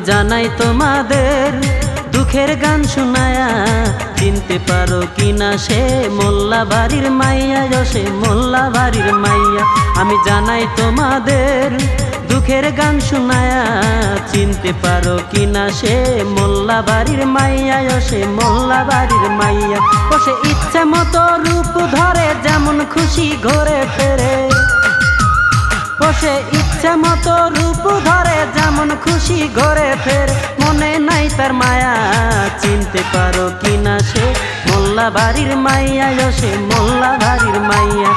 জানাই তোমাদের দুঃখের গান শুনায়া, চিনতে পারো কিনা সে মোল্লা বাড়ির মাইয়া, সে মোল্লা বাড়ির মাইয়া। আমি জানাই তোমাদের দুঃখের গান শুনায়া, চিনতে পারো কিনা সে মোল্লা বাড়ির মাইয়া, সে মোল্লা বাড়ির মাইয়া। ও সে ইচ্ছে মতো রূপ ধরে যেমন খুশি ঘরে ফেরে, ও সে ইচ্ছে মতো রূপ ধরে যেমন খুশি ঘরে ফেরে। মনে নাই তার মায়া, চিনতে পারো কিনা সে মোল্লা বাড়ির মাইয়া, সে মোল্লা বাড়ির মাইয়া।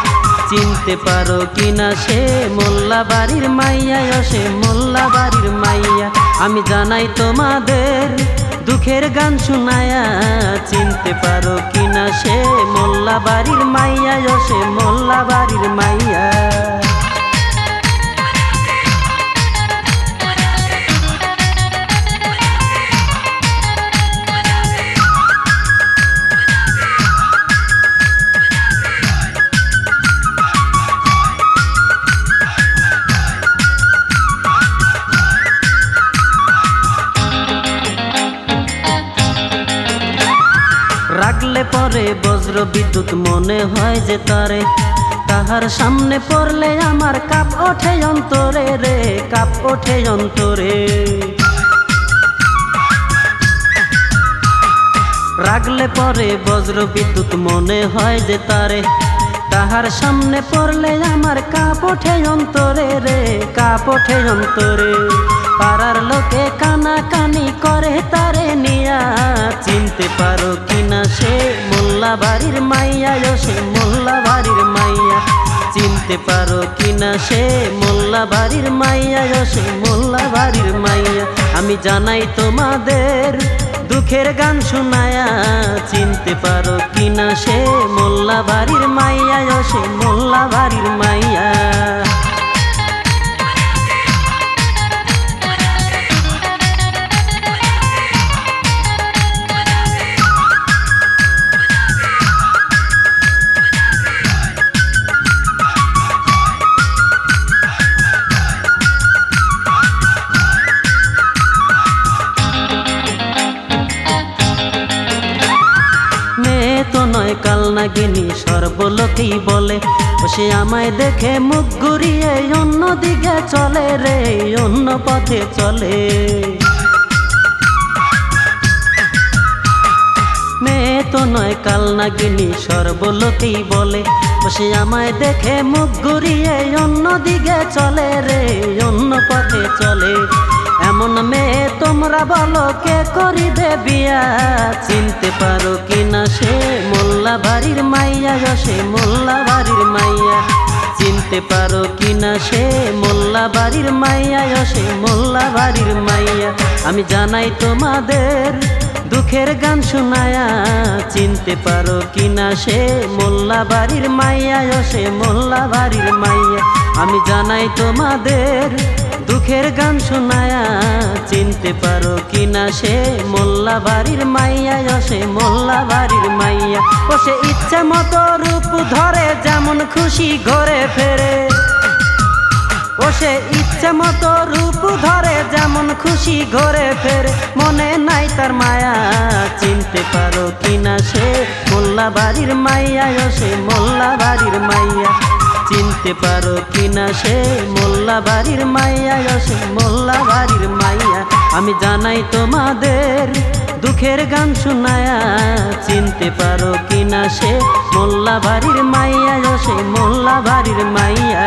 চিনতে পারো কিনা সে মোল্লা বাড়ির মাইয়া, সে মোল্লা বাড়ির মাইয়া। আমি জানাই তোমাদের দুঃখের গান শুনায়া, চিনতে পারো কিনা সে মোল্লা বাড়ির মাইয়া, সে মোল্লা বাড়ির মাইয়া। রাগলে পরে বজ্র বিদ্যুৎ মনে হয় যে তারে, তাহার সামনে পড়লে আমার কাপ ওঠে অন্তরে রে, কাপ ওঠে অন্তরে। রাগলে পরে বজ্র বিদ্যুৎ মনে হয় যে তারে, তাহার সামনে পড়লে আমার কাপ ওঠে অন্তরে রে, কাপ ওঠে অন্তরে। পাড়ার লোকে কানাকানি করে তারে নিয়া, চিনতে পারো কিনা সে মোল্লা বাড়ির মাইয়া, সে মোল্লা বাড়ির মাইয়া। চিনতে পারো কিনা সে মোল্লা বাড়ির মাইয়া, সে মোল্লা বাড়ির মাইয়া। আমি জানাই তোমাদের দুঃখের গান শুনায়া, চিনতে পারো কিনা সে মোল্লা বাড়ির মাইয়া, সে মোল্লা বাড়ির মাইয়া। কাল নাগিনী সর্বলোকেই বলে, ও সে আমায় দেখে মুখ ঘুরিয়ে অন্য দিকে চলে রে, অন্য পথে চলে। মেয়ে তো নয় কাল নাগিনী সর্বলোকেই বলে, ও সে আমায় দেখে মুখ ঘুরিয়ে অন্য দিকে চলে রে, অন্য পথে চলে। এমন মেয়ে তোমরা বলো কে করিবে বিয়া, চিনতে পারো কিনা সে মোল্লা বাড়ির মাইয়া, সে মোল্লা বাড়ির মাইয়া। চিনতে পারো কিনা সে মোল্লা বাড়ির মাইয়া, সে মোল্লা বাড়ির মাইয়া। আমি জানাই তোমাদের দুঃখের গান শুনায়া, চিনতে পারো কিনা সে মোল্লা বাড়ির মাইয়া, সে মোল্লা বাড়ির মাইয়া। আমি জানাই তোমাদের দুঃখের গান শুনায়া, চিনতে পারো কিনা সে মোল্লা বাড়ির মাইয়া, সে মোল্লা বাড়ির মাইয়া। ও সে ইচ্ছে মতো রূপ ধরে যেমন খুশি ঘরে ফেরে, ও সে ইচ্ছে মতো রূপ ধরে যেমন খুশি ঘরে ফেরে। মনে নাই তার মায়া, চিনতে পারো কিনা সে মোল্লা বাড়ির মাইয়া, সে মোল্লা বাড়ির মাইয়া। চিনতে পারো কিনা সে মোল্লা বাড়ির মাইয়া, সে মোল্লা বাড়ির মাইয়া। আমি জানাই তোমাদের দুঃখের গান শুনায়া, চিনতে পারো কিনা সে মোল্লা বাড়ির মাইয়া, সে মোল্লা বাড়ির মাইয়া।